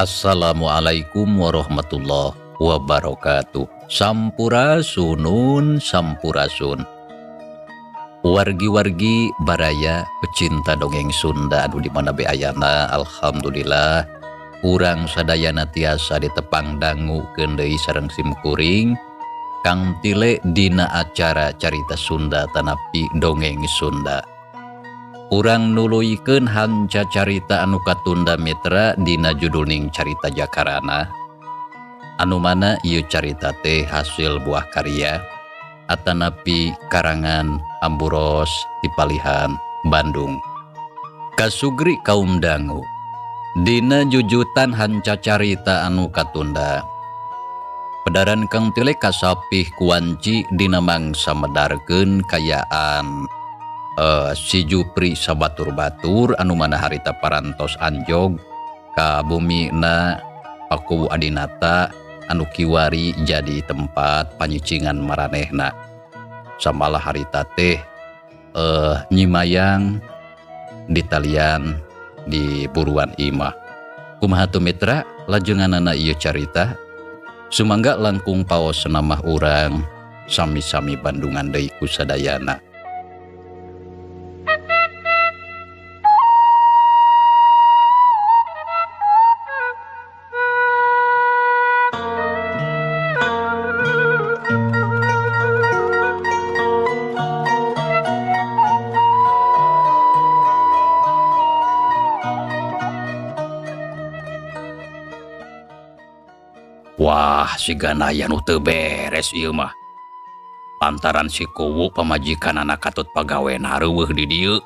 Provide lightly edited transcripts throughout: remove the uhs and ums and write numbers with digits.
Assalamualaikum warahmatullahi wabarakatuh. Sampurasun, sampurasun. Wargi-wargi baraya pecinta dongeng Sunda anu di mana be ayana, alhamdulillah urang sadayana tiasa ditepang dangu deui sareng simkuring Kang Tile dina acara carita Sunda tanapi dongeng Sunda. Urang nuluykeun hanca carita anu katunda mitra dina judulning carita Jakarana. Anu mana ieu carita teh hasil buah karya atanapi karangan Amburos Tipalihan Bandung. Kasugri kaum dangu dina jujutan hanca carita anu katunda. Pedaran Kang Tile kasapih kuanci dina mangsa medarkeun kayaan si Jupri sabatur-batur anu mana harita parantos anjog ka bumi na Paku Adinata anu kiwari jadi tempat panyicingan maranehna. Samalah harita teh nyimayang di talian di buruan imah. Kumaha tu mitra lajenganana ieu carita sumangga langkung paos senamah urang sami-sami Bandungan deui ku sadayana. Wah, si ganaya nu teu beres ieu mah. Lantaran si Kuwu pamajikan anak katut pagawena reuweuh di dieu.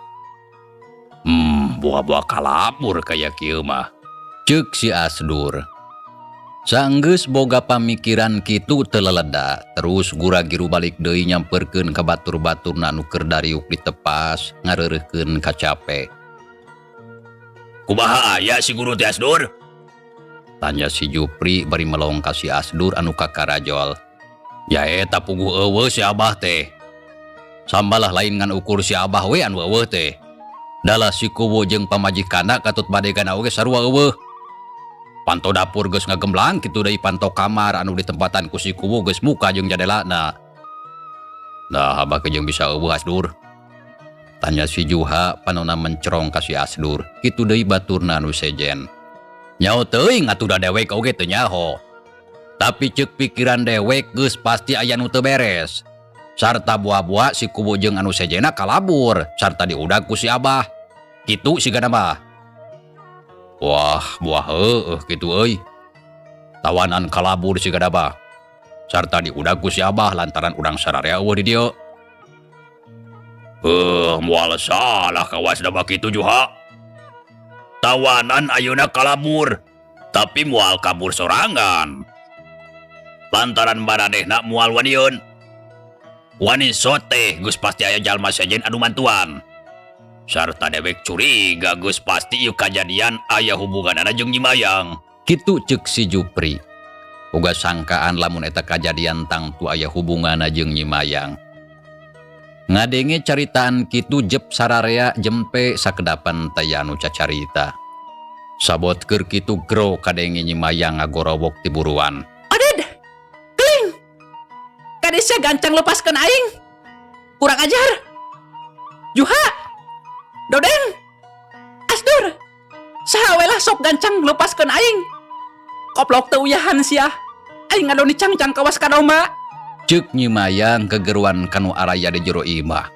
Buah-buah kalabur kaya kieu mah. Ceuk si Asdur. Saenggeus boga pamikiran kitu teu leleda, terus gura-giru balik deui nyamperkeun ka batur-baturna anu keur dariuk ditepas ngareureuhkeun ka cape. Kumaha aya si guru teh Asdur? Tanya si Jupri bari melong ka si Asdur anu kakarajol. Ya eta puguh eueuh si Abah teh. Sambalah lain ngan ukur si Abah we anu eueuh teh. Dalah si Kuwu jeung pamajikanna katut badegana oge sarua eueuh. Panto dapur geus ngagemblang kitu deui panto kamar anu ditempatan ku si Kuwu geus muka jeung jandelana. Nah, Abah ke jeung bisa eueuh Asdur? Tanya si Juha panonna mencerong ka si Asdur. Kitu deui baturna anu sejen. Nyaho teuing atuh da dewek oge teu nyaho. Tapi ceuk pikiran dewek geus pasti aya nu teu beres. Sarta buah-buah si Kuwu jeung anu sejena kalabur sarta diudag ku si Abah. Kitu sigana mah. Wah, buah heueuh kitu euy. Tawanan kalabur sigana mah. Sarta diudag ku si Abah lantaran urang sararea eueuh di dieu. Moal salah kawasna mah kitu Juha. Tawanan ayeuna kalabur, tapi moal kabur sorangan. Lantaran maranehna moal waniun. Wani sote geus pasti aya jalma sejen anu mantuan. Sarta dewek curiga geus pasti ieu kajadian aya hubunganana jeung Nyimayang. Kitu ceuk si Jupri. Boga sangkaan lamun eta kajadian tangtu aya hubunganna jeung Nyimayang. Ngadenge caritaan kitu jep sararea jempe sakedapan taya anu cacarita. Sabot keur kitu gro kadenge Nyimayang ngagorowok ti buruan. Oded, keling, kadesnya gancang lepaskan aing, kurang ajar. Juha, Dodeng, Asdur, sahawelah sok gancang lepaskan aing. Koplok teu uyahan sia, aing ngadoni cangcang kawas kadoma. Ceuk Nyimayang kegeruan kanu araya di jero imah.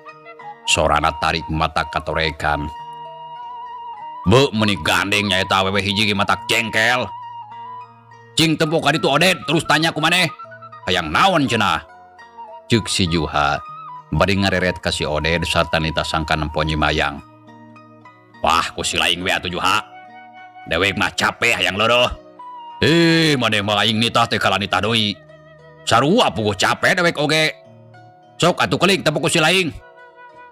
Sorana tarik mata katorekan. Beu meuni gandeng nyaeta awewe hiji ge matak jengkel. Cing tempo ka ditu Oded terus tanya ku maneh. Hayang naon cenah? Ceuk si Juha bari ngareret ka si Oded sarta nita sangka nempo Nyimayang. Wah, ku si laing we atuh Juha. Dewek mah capek hayang leueuh. Maneh mah aing nitah teh kala nitah deui. Sarua puguh capek dewek oge. Sok atuh keling tempo ku si laing.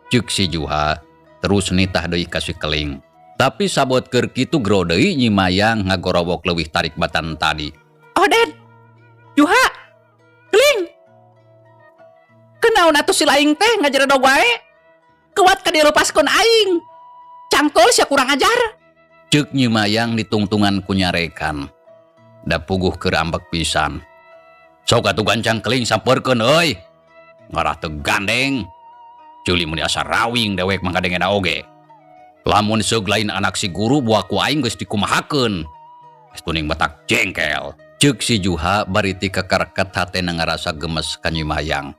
Ceuk si Juha terus nitah deui ka si keling. Tapi sabot keur kitu gro deui Nyimayang ngagorowok leuwih tarik batan tadi. Oded, Juha, keling. Kenaon atuh si laing teh ngajaredog wae? Kuat ka dilepaskeun aing. Cangkol sia kurang ajar. Ceuk Nyimayang ditungtungan ku nyarekan. da puguh keur ambek pisan. Sok atuh gancang keling sampeurkeun euy. Ngarah teu gandeng. Culi mun asa rawing dewek manggadengena oge. Lamun seug lain anak si guru buah ku aing geus dikumahakeun. Estuning batak jengkel. Ceuk si Juha bari ti kakareket hatena ngarasa gemes ka Nyi Mayang.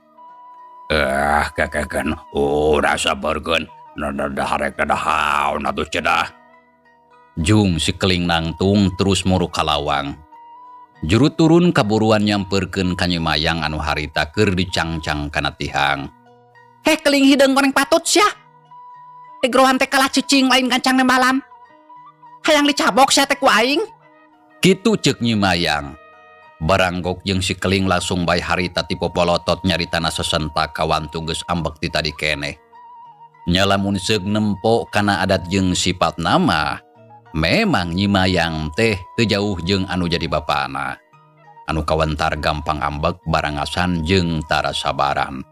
Kekekeun rasa berkeun. Nada harek nada haun atuh cedah. Jung si keling nangtung terus muru kalawang. Juru turun kaburuan nyamperkeun ka Nyi Mayang anu harita keur dicangcang kana tihang. Keling hideung goreng patut sia. Egrohan teh kalah cicing lain gancang nembalan. Hayang dicabok sia teh ku aing. Kitu ceuk Nyi Mayang. Baranggok jeung si keling langsung bae harita ti popolotot nyaritana sesentak kawantu geus ambek ti tadi keneh. Nya lamun seug nempo kana adat jeung sifat nama, memang Nyi Mayang teh teu jauh jeung anu jadi bapana. Anu kawentar gampang ambek barangasan jeung tara sabaran.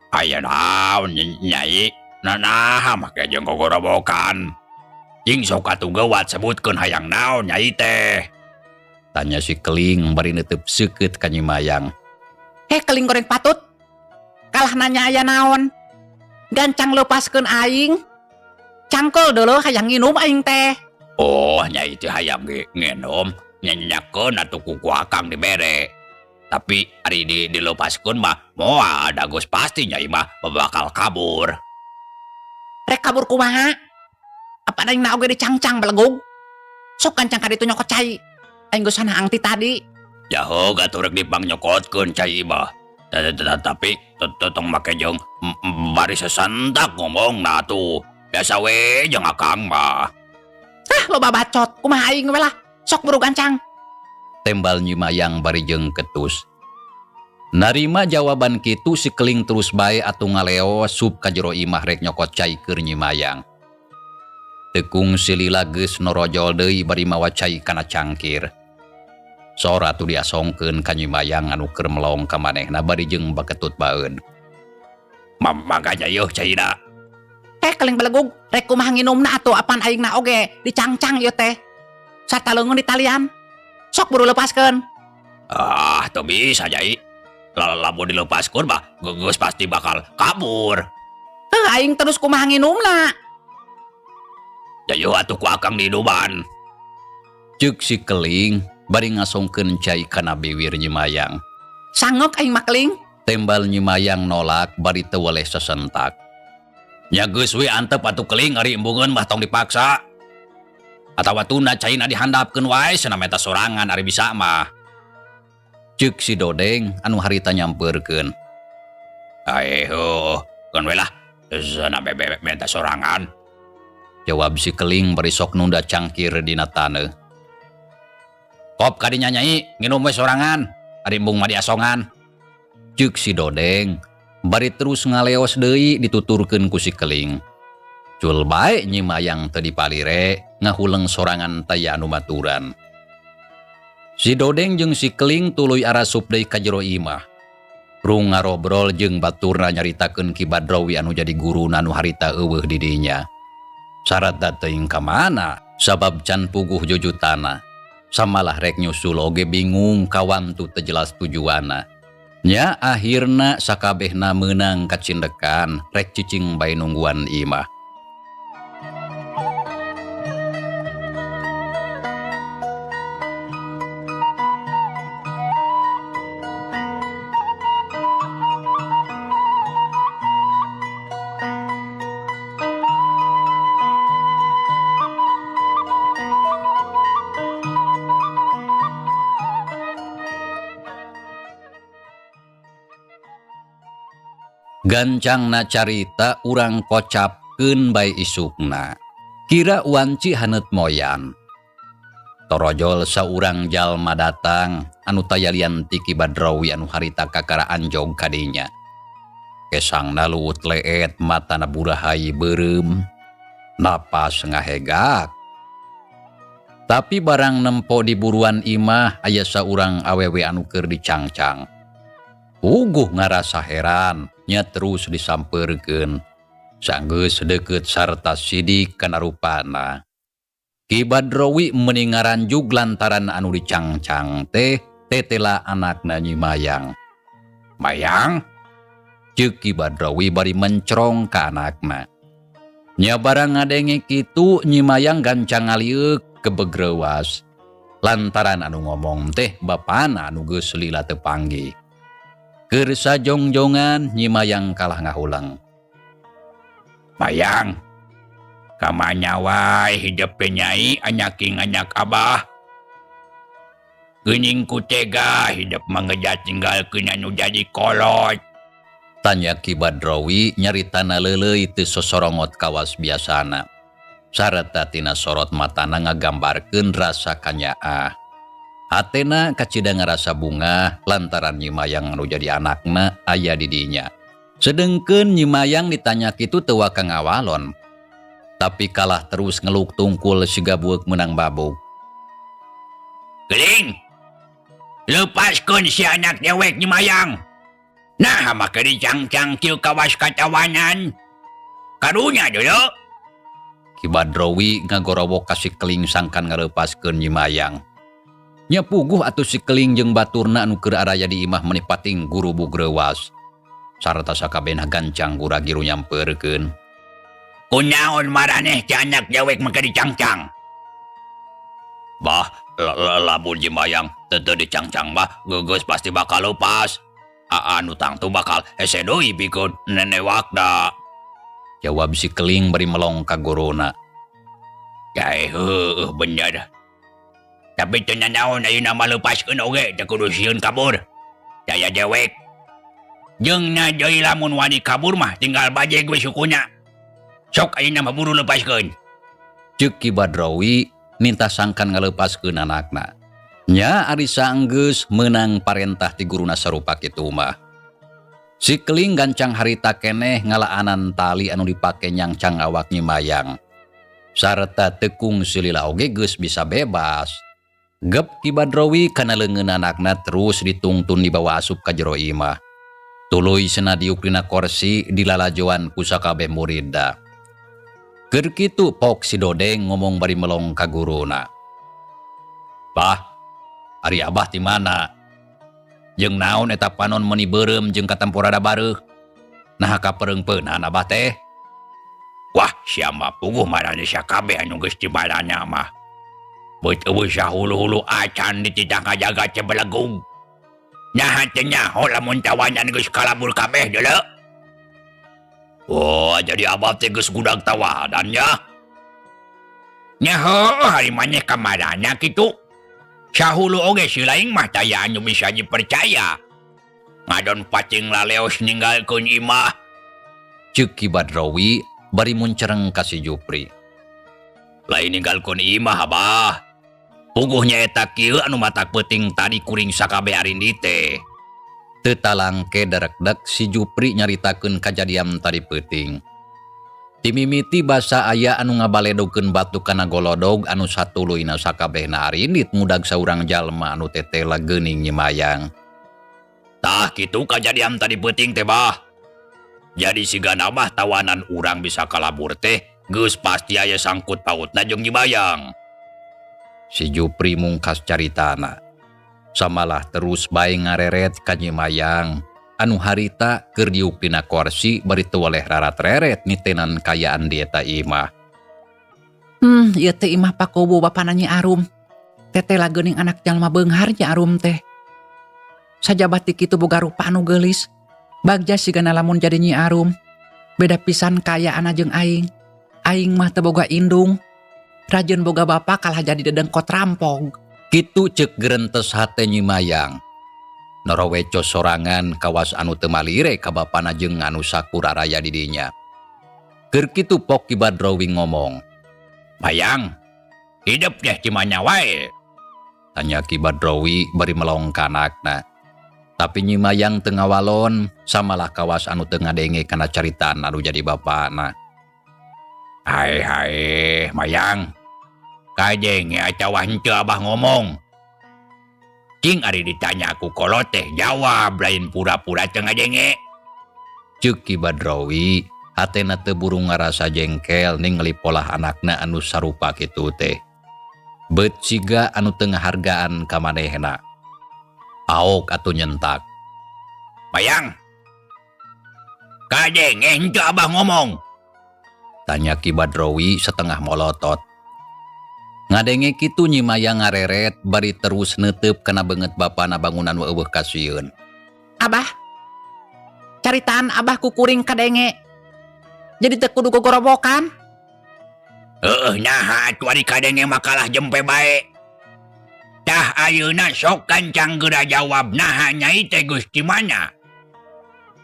Aya naon Nyai? Nanaha make jeung gogorobokan? Jing sok atuh geuwat sebutkeun hayang naon Nyai teh? Tanya si keling bari neuteub seukeut ka Nyi Mayang. Keling goreng patut. Kalah nanya aya naon? Gancang lepaskeun aing. Cangkol dulu hayang nginum aing teh. Oh, Nyai teh hayang nginum, nyanyakeun atuh kuku akang dibere. Tapi ari dilepaskeun mah moal da geus pasti Nyai mah bakal kabur. Rek kabur kumaha? Apa aing na oge dicangcang belegug? Sok gancang ka ditu nyokot cai. Aing geus sanaang ti tadi. Jaho atuh rek dipangnyokotkeun cai mah. Tapi tong make jeung bari sesantak ngomongna atuh. Biasa we jeung akang mah. Loba bacot, kumaha aing we lah. Sok buru gancang. Tembal Nyi Mayang bari jeung ketus. Narima jawaban kitu si keling terus bae atuh ngaleo sup ka jero imah rek nyokot cai keur Nyi Mayang. Tekung si lila geus norojol deui bari mawa cai kana cangkir. Sora atuh diasongkeun ka Nyi Mayang anu keur melong ka manehna bari jeung baketut baeun. Mangga yeuh caina. Keling belegug, rek kumaha nginumna atuh apan aingna oge dicangcang ieu teh. Sataleungeun di talian. Sok buru lepaskeun. Teu bisa Nyai. Lamun dilepaskeun mah geus pasti bakal kabur. Aing terus kumaha nginumna? Yeuh atuh ku akang diinuman. Ceuk si keling bari ngasongkeun cai kana bibir Nyi Mayang. Sanggeuk aing mah keling. Tembal Nyi Mayang nolak bari teu weleh sesentak. Nya geus we antep atuh keling ari embungeun mah tong dipaksa. Atawa tuna caina dihandapkeun wae cenah meta sorangan ari bisa mah. Ceuk si Dodeng anu harita nyampeurkeun. Aeuh, keun we lah. Cenah bebek meta sorangan. Jawab si keling bari sok nunda cangkir dina taneuh. Kop kadinya Nyai, nginum we sorangan. Ari embung mah diasongan. Ceuk si Dodeng bari terus ngaleos deui dituturkeun ku si keling. Cul bae Nyi Mayang teu dipalire ngahuleng sorangan taya anu maturan. Si Dodeng jeung si keling tuluy arasup deui ka jero imah. Rung ngarobrol jeung baturna nyaritakeun Ki Badrawi anu jadi guruna anu harita eueuh di dinya. Sarata teuing ka mana sabab can puguh jujutana. Samalah rek nyusul oge bingung kawantu teu jelas tujuanna. Nya akhirna sakabehna meunang kacindekan rek cicing bae nungguan imah. Gancangna carita urang kocapkeun bae isukna. Kira wanci haneut moyan. Torojol saurang jalma datang anu tayalian ti Ki Badrawi anu harita kakaraan jog kadinya. Kesangna luwut leet matana burahay beureum. Napas ngahegak. Tapi barang nempo di buruan imah aya saurang awewe anu keur dicangcang. Puguh ngarasa heran, nya terus disampeurkeun. Sanggeus deukeut sarta sidik kana rupana. Ki Badrowi meningaranjug lantaran anu dicangcang teh tetela anakna Nyi Mayang. Mayang? Ceuk Ki Badrowi bari mencrong ka anakna. Nya barang ngadenge kitu Nyi Mayang gancang ngaliuk kebegrewas. Lantaran anu ngomong teh bapana anu geus lila teu panggih. Keur sajongjongan Nyi Mayang kalah ngahulang. Mayang, kamanya wae hidup Nyai anyaking anyak Abah. Geuning ku tega hidup mangejat tinggalkeun anu jadi kolot. Tanya Ki Badrowi nyaritana leuleuy teu sosorongot kawas biasana. Sareta tina sorot matana ngagambarkeun rasa kanyaa. Hatena kacida ngarasa bunga lantaran Nyi Mayang anu jadi anakna aya di dinya. Sedengkeun Nyi Mayang ditanya kitu teu waka ngawalon. Tapi kalah terus ngeluk tungkul siga bueuk menang babuk. Geling! Lepaskeun si anak dewek Nyi Mayang! Nah maka dicangcang kieu kawas kacawanan. Karunya dulu. Ki Badrowi ngagorowok ka si Keling sangkan ngalepaskeun Nyi Mayang. Nya puguh atuh si Keling jeung baturna anu keur araya di imah menipating guru bugrewas. Sarta sakabehna gancang guragiru nyampeurkeun. Kunaon maraneh ti anak dewek maka dicangcang? Bah, lamun Nyi Mayang teu dicangcang mah geus pasti bakal lepas. Anu tangtu bakal hese deui pikeun nenewakda. Jawab si Keling bari melong ka guruna. Yae heueuh bener. Tapi teu nanaon ayeuna mah lepaskeun oge teu kudu sieun kabur. Daya dewek. Jeung na deui lamun wani kabur mah tinggal bajeg we sukunya. Sok ayeuna mah buru lepaskeun. Ceuk Ki Badrowi minta sangkan ngalepaskeun anakna. Nya ari saenggeus meunang parentah ti guruna sarupa kitu mah. Si Keling gancang harita keneh ngalaanan tali anu dipake nyangcang awak Nyi Mayang. Sarta tekung silila oge geus bisa bebas. Gep Ki Badrowi kana leungeun anakna terus ditungtun dibawa asup ka jero imah. Tuluy cenah diuk dina kursi dilalajoan ku sakabeh muridda. Keur kitu pok si Dodeng ngomong bari melong ka guruna. Bah, ari Abah ti mana? Jeung naon eta panon meuni beureum jeung katampurada bareuh? Nah kapereungpeunhan Abah teh? Wah, sia mah puguh marane sakabeh anu geus tibalana mah. Beut eueuh sahulu-hulu acan dititah ngajaga teh belegung. Nyaha teh nyaho lamun tawanan geus kalabur kabeh deuleu. Oh, jadi Abah teh geus gudag tawadan nya. Nyaho hari maneh kamarana kitu. Sahulu oge si laing mah taya anu bisa dipercaya. Ngadon pacing laleos ninggalkeun imah. Ceuk Ki Badrowi bari muncereng ka si Jupri. Lain ninggalkeun imah Abah. Puguhnya eta kieu anu matak peuting tadi kuring sakabeh arindi teh. Teu talangke derek-dek si Jupri nyaritakeun kajadian tadi peuting. Ti mimiti basa aya anu ngabaledogkeun batu kana golodog anu satuluyna sakabehna arindit mudag saurang jalma anu tetela geuning Nyi Mayang. Tah kitu kajadian tadi peuting teh bah. Jadi sigana mah tawanan urang bisa kalabur teh geus pasti aya sangkut pautna jeung Nyi Mayang. Si Jupri mungkas caritana. Samalah terus bae ngareret ka Nyi Mayang. Anu harita keur diuk dina kursi bari teu waleh rarat reret nitenan kayaan di eta imah. Ieu teh imah pakobo bapana Nyi Arum. Tetela geuning anak jalma beunghar Nyi Arum teh. Sajabat ti kitu boga rupa anu geulis. Bagja sigana lamun jadi Nyi Arum. Beda pisan kayaana jeung aing. Aing mah teu boga indung. Rajeun boga bapa kalah jadi dedengkot rampog. Kitu ceuk gerentes hate Nyi Mayang. Noroweco sorangan kawas anu teu malire ka bapana jeung anu sakuraraya di dinya. Keur kitu pok Ki Badrowi ngomong. Mayang, hidup deh cimanya wae. Tanya Ki Badrowi bari melong ka anakna. Tapi Nyi Mayang teu ngawalon samalah kawas anu teu ngadenge kana caritaan anu jadi bapana. Hae Mayang. Kajeng ya cawah henteu Abah ngomong. Cing ari ditanya aku kolot teh jawab lain pura-pura teu ngajenge. Ceuk Ki Badrowi hatena teu buru ngarasa jengkel ningali polah anakna anu sarupa kitu teh. bet siga anu tengah hargaan ka manehna. Aok atuh nyentak. Mayang, kadeng henteu abah ngomong. Tanya Ki Badrowi setengah molotot. Ngadenge kitu Nyi Mayang ngareret bari terus neuteup kana beungeut bapana bangunan eueuh kasieun. Abah, caritaan abah ku kuring kadenge. Jadi teu kudu gogorobokan. Naha atuh ari kadenge makalah jempe bae. Tah ayeuna sok kancang geura jawab naha nyai teh Gusti mana.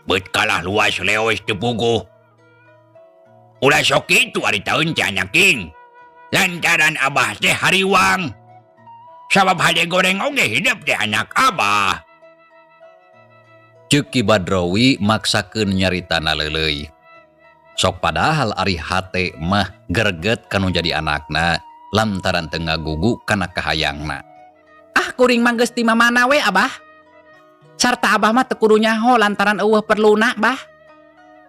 Bet kalah luas leos teu puguh. Ulah sok kitu ari taeun teh anyaking. Lantaran abah teh hariwang. Sabab hade goreng oge hidup teh anak abah. Ceuk Ki Badrowi maksakeun nyaritana leuleuy. Sok padahal ari hate mah greget kanu jadi anakna lantaran teu ngagugu kana kahayangna. Ah kuring mah geus ti mamana we abah. Sarta abah mah teu kudu nyaho lantaran eueuh perluna bah.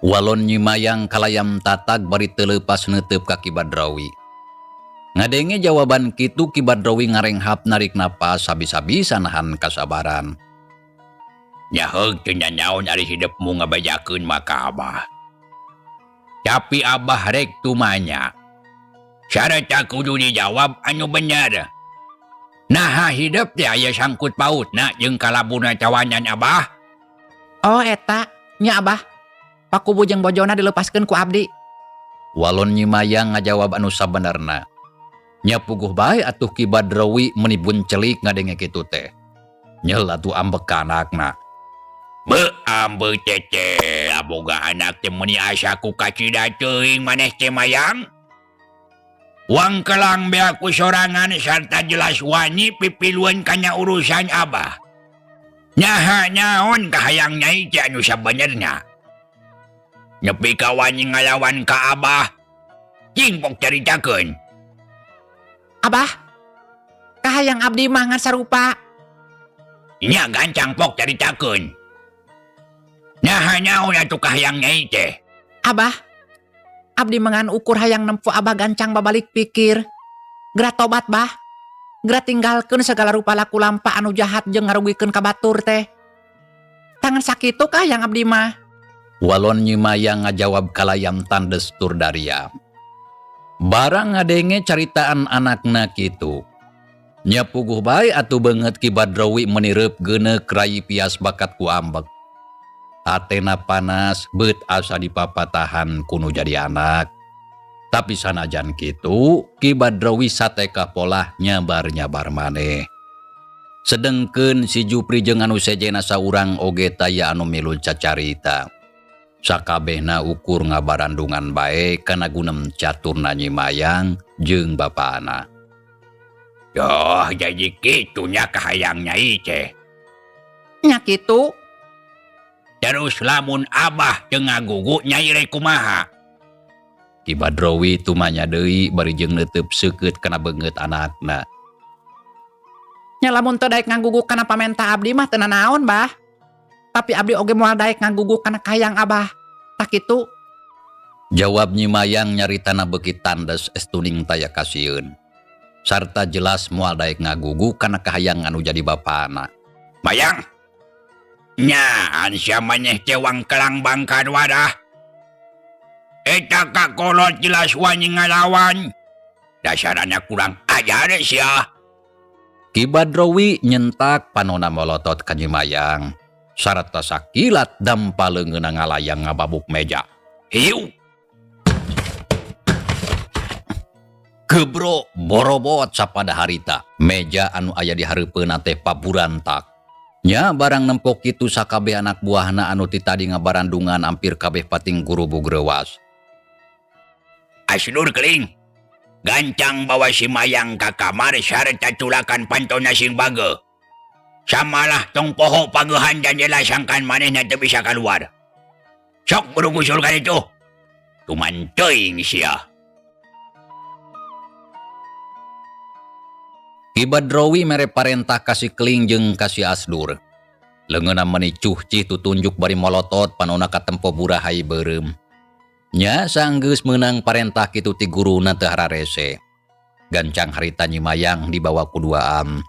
Walon Nyi Mayang kalayam tatag bari teu leupas neuteup ka Ki Badrowi. Ngadenge jawaban kitu Ki Badrowi ngarenghap narik napas habis-habisan nahan kasabaran. Nyaheug teu nyanaon ari hidupmu ngabajakeun maka abah. Tapi abah rek tumanya. Sarata kudu dijawab anu bener. Naha hidup teh aya sangkut pautna jeung kalabuna cawanyan abah. Oh eta, nya abah. Pakubu jeung bojona dilepaskeun ku abdi. Walon Nyi Mayang ngajawab anu sabenerna. Nya puguh bae atuh Ki Badrowi meuni buncelik ngadenge kitu teh. Nyel atuh ambek ka anakna. Be ambe tete aboga anak teh meuni asa ku kacida teuing maneh teh Mayang. Wang kelang bea ku sorangan sarta jelas wani pipiluan kana urusan abah. Nyaha naon kahayang nyai teh anu sabenerna. Nepi ka wani ngalawan ka abah. Cing pok caritakeun. Abah, kahayang abdi mah ngan sarupa. Nya gancang pok caritakeun. Naha naon atuh kahayang nyai teh? Abah, abdi mengan ukur hayang nempu abah gancang babalik pikir. Geura tobat bah. Geura tinggalkeun segala rupa laku lampa anu jahat jeung ngarugikeun ka batur teh. Tangan sakitu kahayang abdi mah. Walon Nyi Mayang ngajawab kalayam tandes tur dariam. Barang ngadenge caritaan anakna kitu. Nya puguh bae atuh beungeut Ki Badrowi menireup geuneuk rai pias bakat ku ambek. Hatena panas beut asa dipapatahan kuno jadi anak. Tapi sanajan kitu Ki Badrowi sateka polah nyabar-nyabar maneh. Sedengkeun si Jupri jeung anu sejena saurang oge taya anu milu cacarita. Sakabehna ukur ngabarandungan bae kana gunem caturna Nyi Mayang jeung bapana. Yoh jadi kitu nya kahayang nyai teh. Nya kitu. Terus lamun abah teu ngagugu nyai rek kumaha? Ki Badrowi tumanya deui bari jeung neuteup seukeut kana beungeut anakna. Nya lamun teu daek ngagugu kana pamenta abdi mah teu nanaon bah. Tapi abdi oge moal daek ngagugu kana kahayang abah. Tak kitu. Jawab Nyi Mayang nyaritana beuki tandes estuning taya kasieun. Sarta jelas moal daek ngagugu kana kahayang anu jadi bapana. Mayang, nya ansya maneh teh wang kelang bangkad wadah. Eta kakolot jelas wani ngalawan. Dasar anak kurang ajar sia. Ki Badrowi nyentak panona molotot ka Nyi Mayang. Sarta sakilat dampaleungeunna ngalayang ngababuk meja. Hiu. Gebro borobot sapada harita. Meja anu aya di hareupeunna teh paburantak. Nya barang nempok kitu sakabeh anak buahna anu ti tadi ngabarandungan hampir kabeh pating gurubu greuwas. Asnur keling. Gancang bawa si Mayang ka kamar sarta culakan pantona sing bage. Samalah tong poho pagehan dan jelasangkan manehna teu bisa keluar. Sok buru gusulkan itu. Tuman teuing sia. Ki Badrowi mere parentah kasih keling jeung kasih asdur. Leungeunna meuni cuh-cih tutunjuk bari molotot panonna ka tempo burahai beureum. Nya sanggeus meunang parentah kitu ti guruna teu hararese. gancang harita Nyimayang dibawa ku duaan,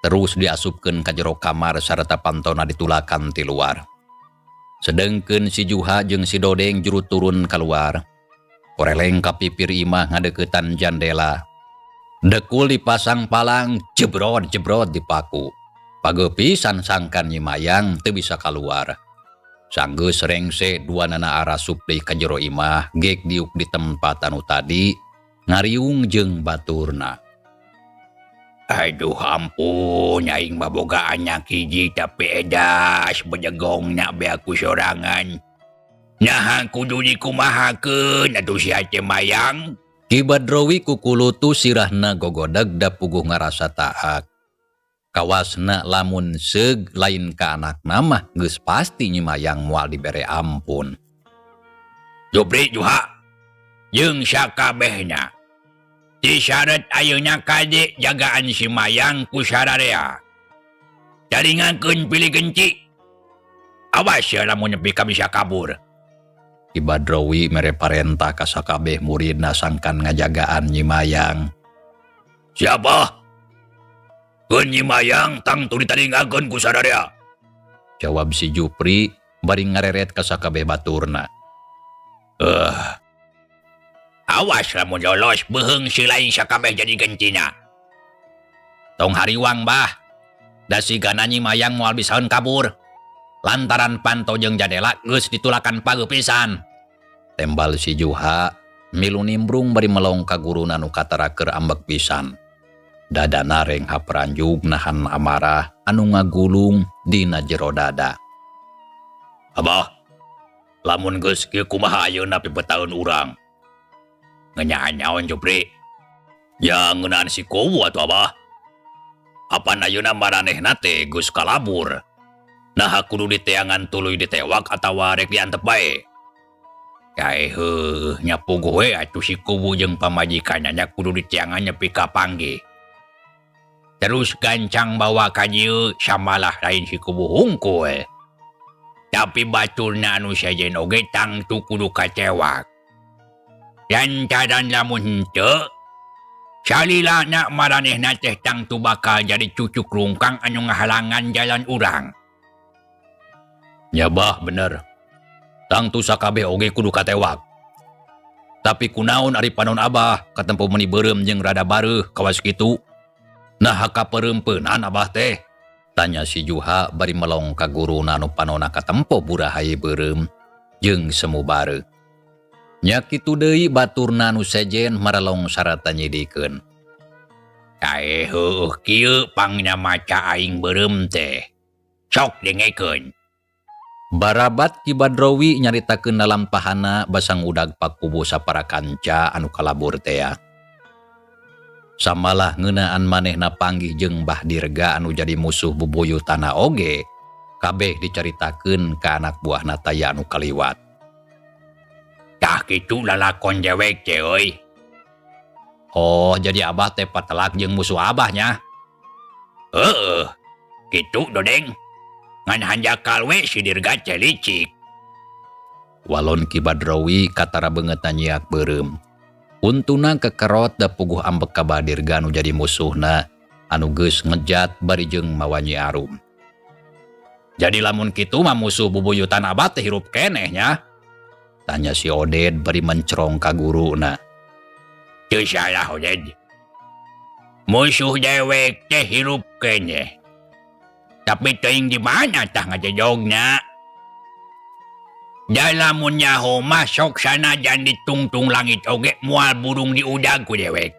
terus diasupkeun ka jero kamar sarta pantona ditulakan ti luar. Sedengkeun si Juha jeung si Dodeng juru turun keluar. Koreleng ka pipir imah ngadeuketan jandela. Dekul dipasang palang, jebrod-jebrod dipaku. Pagepisan sangkan Nyimayang teu bisa kaluar. Sanggeus rengse duanana arasup deui ka jero imah, gek diuk di tempat anu tadi, ngariung jeung baturna. Aduh ampun, aing maboga anak hiji tapi edas bejegongna be aku sorangan. Nah kudu dikumahakeun atuh si Aceh Mayang. Ki Badrowi kukulutu sirahna gogodeg da puguh ngarasa taak. Kawasna lamun seug lain ka anakna mah geus pasti Nyimayang moal dibere ampun. Jupri Juha jeung sakabehna ti syarat ayeuna kade jagaan si Mayang ku sararea. Jaringankeun pilih genci. Awas ya lamun nepi ka bisa kabur. Ki Badrowi mere parentah ka sakabeh muridna sangkan ngajagaan Nyimayang. Siapa? Keun Nyimayang tang tu ditalingakeun ku sadarea. Jawab si Jupri bari ngareret ka sakabeh baturna. Awas lamun lolos beheung si lain sakabeh jadi gencina. Tong hariwang bah. Da sigana Nyimayang moal bisaeun kabur. Lantaran panto jeung jadela geus ditulakan pagepisan. Tembal si Juha milu nimbrung bari melong ka guruna nu kataraker ambek pisan. Dadana reng hapranjug nahan amarah anu ngagulung dina jero dada. Abah, lamun geus kieu kumaha ayeuna pipetaun urang? Ngenyaan nyaon Jupri? Ya ngeunaan si Kowu atuh Abah. Apan ayeuna maranehna teh geus kalabur. Nah kudu diteangan tuluy ditewak atawa rek diantep bae. Kae heuh nya puguh we atuh si Kowu jeung pamajikanna nya kudu diteangan nepi ka panggih. Terus gancang bawa ka dieu samalah lain si Kowu hungkul. Tapi baturna anu sajen oge tangtu kudu kacewak. Lantaran lamun henteu salilana maranehna teh tangtu bakal jadi cucuk rungkang anu ngahalangan jalan urang. Nya bah bener. Tangtu sakabeh oge kudu katewak. Tapi kunaon ari panon Abah katempo meuni beureum jeung rada bareuh kawas kitu? Nah kapeureumpeunan Abah teh? Tanya si Juha bari melong ka guruna anu panonna katempo burahaye beureum jeung semu bareuh. Nya kitu deui baturna anu sejen marelong sarata nyidikeun. Kae heuh kieu pangnya maca aing beureum teh. Sok dengekeun. Barabat Ki Badrowi nyaritakeun lalampahana basang udag pakubu sapara kanca anu kalabur teh. Samalah ngeunaan manehna panggih jeung Mbah Dirga anu jadi musuh bubuyutana oge, kabeh dicaritakeun ka anak buahna taya anu kaliwat. Tah kitu lalakon dewek teh euy. Oh, jadi Abah teh patelak jeung musuh Abahnya? Heueuh, kitu Dodeng. Ngan hanjakal we si Dirga teh licik. Walon Ki Badrowi katara beungeutna nyiak beureum. Untuna kekerot da puguh ambek ka Mbah Dirga anu jadi musuhna anu geus ngejat bari jeung mawa Nyi Arum. Jadi lamun kitu mah musuh bubuyutan Abah teh hirup keneh nya? Tanya si Oded bari mencrong ka guruna. Teu salah Oded. Musuh dewek teh hirup keneh. Tapi teuing di mana tah ngajejogna? Dalamun nyaho mah sok sanajan ditungtung langit oge moal burung di udag ku dewek.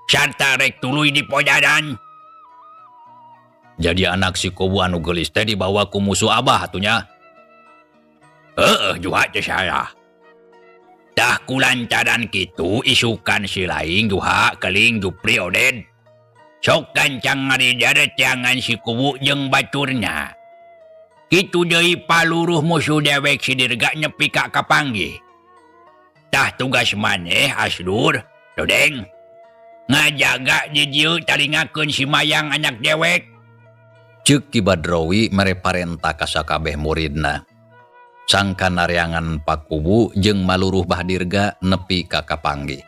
Sarta rek tuluy di pojadan. Jadi anak si Kowu anu geulis teh dibawa ku musuh Abah atunya? Heueuh Juha teh salah. Tah kulantaran kitu isukan si laing Juha keling Jupri Oded. Sok gancang ngaridaret jangan si Kowu jeung baturna. Kitu deui paluruh musuh dewek si Dirga nepi ka kapanggih. Tah tugas maneh Asdur, Dodeng. Ngajaga di dieu talingakeun si Mayang anak dewek. Ceuk Ki Badrowi mere parentah ka sakabeh muridna. Sangkan nareangan pakubu jeung maluruh Mbah Dirga nepi ka kapanggih.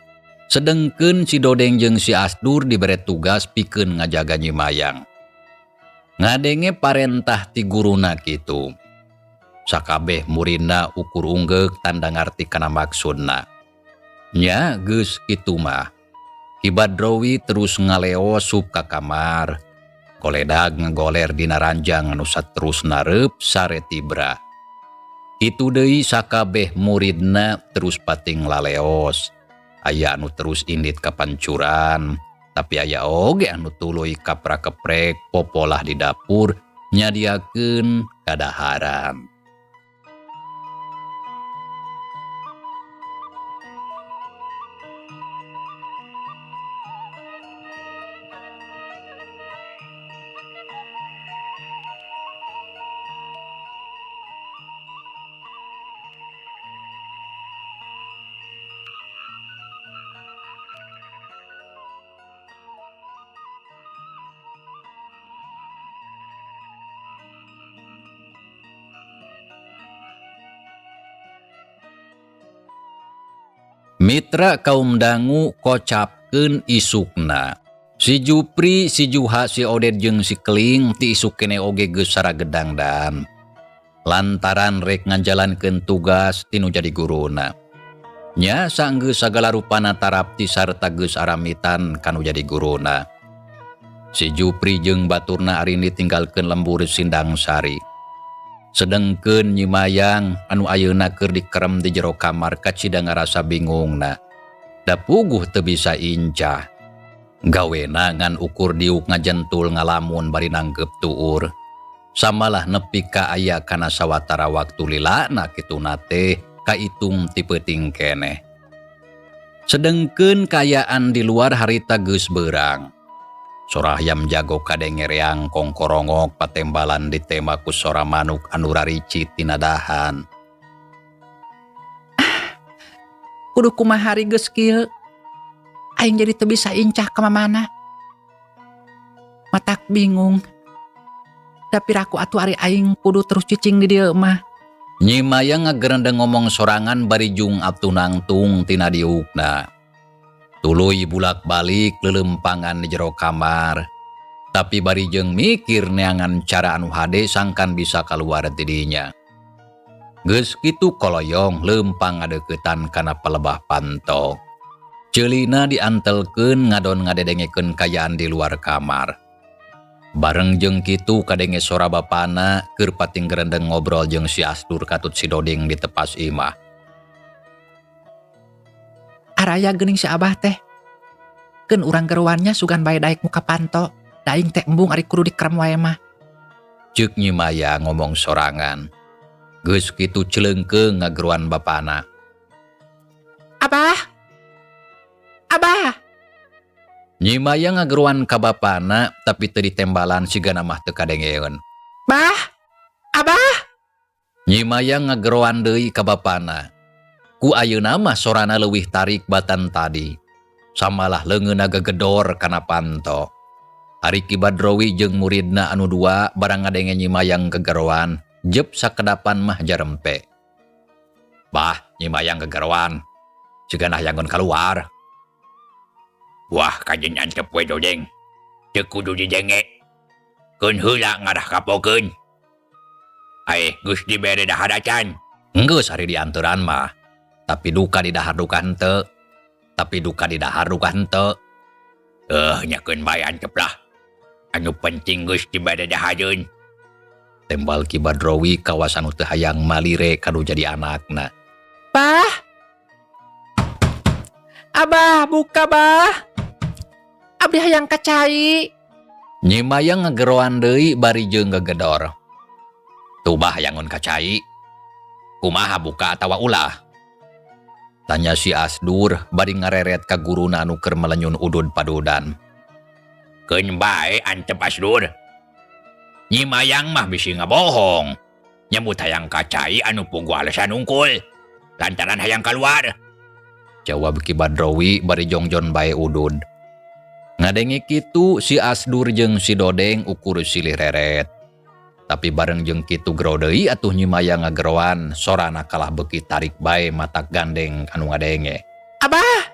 Sedengkeun si Dodeng jeung si Asdur dibere tugas pikeun ngajaga Nyi Mayang. Ngadenge parentah ti guruna kitu. Sakabeh muridna ukur unggek tanda ngarti kana maksudna. Nya geus kitu mah. Ki Badrowi terus ngaleo sup ka kamar. Koledag ngagoler dina ranjang anu saterusna reup sare tibra. Kitu deui sakabeh muridna terus pating laleos. Aya anu terus indit ka pancuran, tapi aya oge anu tuluy kaprak-keprek popolah di dapur nyadiakeun kadaharan. Mitra kaum dangu kocapkeun isukna. Si Jupri, si Juha, si Oded jeung si Keling ti isuk kene oge geus saragedangdan. Lantaran rek ngajalankeun tugas tinu jadi guruna. Nya saenggeus sagala rupana tarapti sarta geus aramitan kanu jadi guruna. Si Jupri jeung baturna ari ditinggalkeun lembur Sindang Sari. Sedengkeun Nyi Mayang anu ayeuna keur dikerem di jero kamar kacida ngarasa bingungna. Da puguh teu bisa incah. Gawena ngan ukur diuk ngajentul ngalamun bari nanggep tuur. Samalah nepi ka aya kana sawatara waktu lilana kituna teh kaitung ti peuting keneh. Sedengkeun kayaan di luar harita geus beurang. Sora hayam jago kadenge reang kongkorongok patembalan ditema ku sora manuk anu raricit tina dahan. Kudu kumaha hari geus kieu. Aing jadi teu bisa incah ka mamana. Matak bingung. Dapiraku atuh ari aing kudu terus cicing di dieu mah. Nyi Mayang ngagerendeng ngomong sorangan bari jung aptunangtung tina diukna. Tuluy bulak-balik lelempangan di jero kamar. Tapi bari jeung mikir neangan cara anu hade sangkan bisa kaluar ti dinya. Geus kitu koloyong lempang ngadeuketan kana palebah panto. Ceulina diantelkeun ngadon ngadedengekeun kayaan di luar kamar. Bareng jeung kitu kadenge sora bapana keur pating gerendeng ngobrol jeung si Asdur katut si Doding di tepas imah. Araya geuning si Abah teh. Keun urang geruannya sugan bae daek muka panto. Da aing teh embung ari kudu dikerem wae mah. Ceuk Nyi Mayang ngomong sorangan. Geus kitu celeungkeung ngageruan bapana. Abah! Abah! Nyi Mayang ngageruan ka bapana tapi teu ditembalan sigana mah teu kadengeun. Bah! Abah! Nyi Mayang ngageruan deui ka bapana. Ku ayeuna mah sorana leuwih tarik batan tadi. Samalah leungeunna gegedor kana panto. Ari Ki Badrowi jeung muridna anu dua barang ngadenge Nyi Mayang gegeroan, jep sakedapan mah jarempe. Bah, Nyi Mayang gegeroan. Sigana hayangkeun kaluar. Wah, kajen antep we Dodeng. Teu kudu dijenge. Keun heula ngadah kapokeun. Ae, geus dibere dahar acan. Geus ari dianturan mah. Tapi duka di dahar duka henteu. Tapi duka di dahar duka henteu. Nyakeun bae antep lah. Anu penting geus dibere dahareun. Tembal Ki Badrowi kawasan teu hayang malire kanu jadi anakna. Bah! Abah, buka bah! Abdi hayang kacai. Nyi Mayang ngageroan deui bari jeung gegedor. Tuh bah hayangun kacai. Kumaha buka atawa ulah? Tanya si Asdur bari ngareret ka guruna anu keur melenyun udud padudan. Keun bae antep Asdur. Nyi Mayang mah bisi ngabohong. Nyambut hayang kacai anu puguh alasan unggul. Lantaran hayang kaluar. Jawab Ki Badrowi bari jongjon bae udud. Ngadenge kitu si Asdur jeung si Dodeng ukur silih reret. Tapi bareng jeung kitu gero deui atuh Nyi Mayang ngageroan sorana kalah beuki tarik bae matak gandeng anu ngadenge. Abah!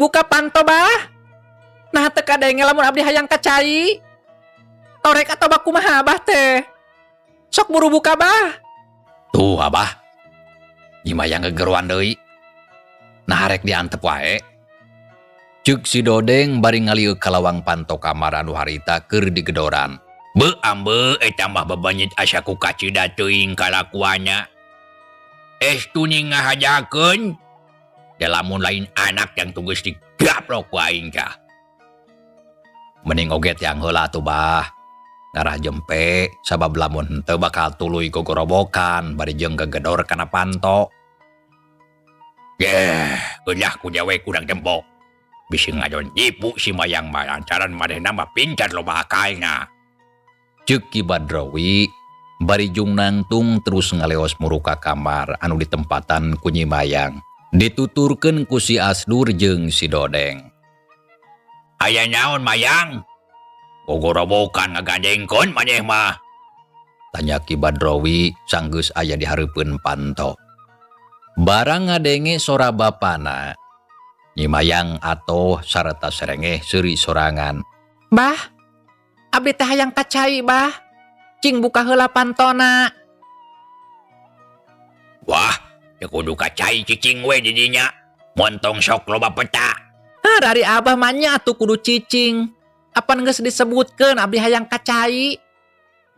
Buka panto bah. Nah teka denge lamun abdi hayang kacai. Torek atau baku mah abah teh. Sok buru buka bah. Tuh abah. Nyimayang gegeruan deui. Nah rek diantep wae. Ceuk si Dodeng bari ngalieu ka lawang panto kamar anu harita keur digedoran. Be ambe tambah babanyit asa ku kacida teuing kalakuannya. Estu ning ngahajakeun. Da lamun lain anak yang tunggus digaplok ku aing kah. Mending oge tiang heula atuh bah. Ngarah jempe sabab lamun henteu bakal tuluy gogorobokan bari jeung gegedor kana panto. Ulah ku jawe kurang tempo. Bisi ngadon jipu si Mayang mah lantaran manehna mah pintar loba akalna. Ceuk Ki Badrowi bari jung nangtung terus ngaleos muruka kamar anu ditempatan ku Nyi Mayang. Dituturkeun ku si Asdur jeung si Dodeng. Aya naon Mayang? Gogorobokan ngagandengkeun maneh mah. Tanya Ki Badrowi sanggeus aya di hareupeun panto. Barang ngadenge sora bapana, Nyi Mayang atoh sareta serengeh seuri sorangan. Bah, abdi teh hayang kacai bah. Cing buka heula pantona. Wah, ya kudu kacai cicing we di dinya. Montong sok loba peta. Dari abah manya atuh kudu cicing. Apan geus disebutkeun abdi hayang kacai.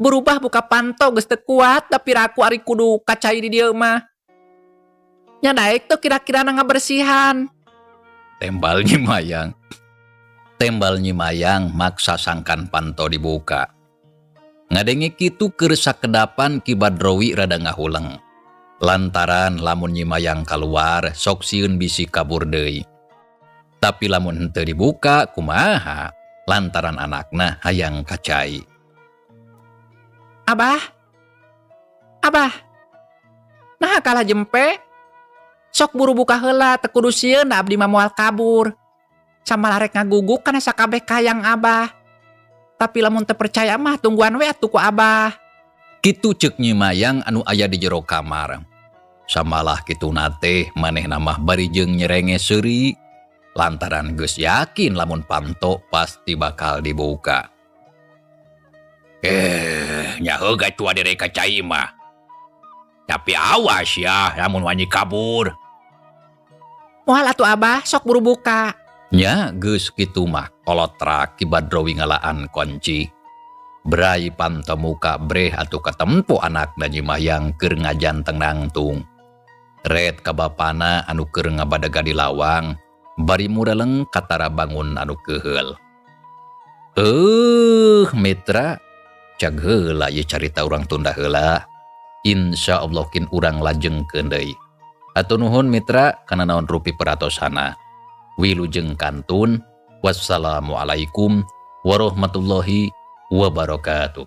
Berubah buka panto geus teu kuat tapi raku ari kudu kacai di dieu mah. Nya daek tuh kira-kira ngabersihan. Tembal Nyi Mayang. Tembal Nyi Mayang maksa sangkan panto dibuka. Ngadenge kitu keur sakedapan Ki Badrowi rada ngahuleng. Lantaran lamun Nyi Mayang kaluar sok sieun bisi kabur deui. Tapi lamun henteu dibuka kumaha? Lantaran anakna hayang kacai. Abah. Nah kalah jempe. Sok buru buka heula teu kudu sieun da abdi mah moal kabur. Samalah rek ngaguguk kana sakabeh kayang abah. Tapi lamun teu percaya mah tungguan we atuh ku abah. Kitu ceuk Nyi Mayang anu aya di jero kamar. Samalah kitu nate manehna mah bari jeung nyerenge seuri. Lantaran geus yakin lamun panto pasti bakal dibuka. Nya heugah tua direk kacai mah. Tapi awas ya lamun wani kabur. Moal atuh abah sok buru buka. Nya geus kitu mah kolotrak Ki Badrowi ngalaan kunci. Brai panto muka breh atuh katempo anakna Nyi Mayang keur ngajanteng nangtung. Red ka bapana anu keur ngabadaga di lawang. Bari mureleng katara bangun anu keheul. Mitra, cag heula ieu carita urang tunda heula. Insyaallah kin urang lajengkeun deui. Hatur nuhun mitra kana naon rupi peratosana. Wilujeng kantun. Wassalamualaikum warahmatullahi wabarakatuh.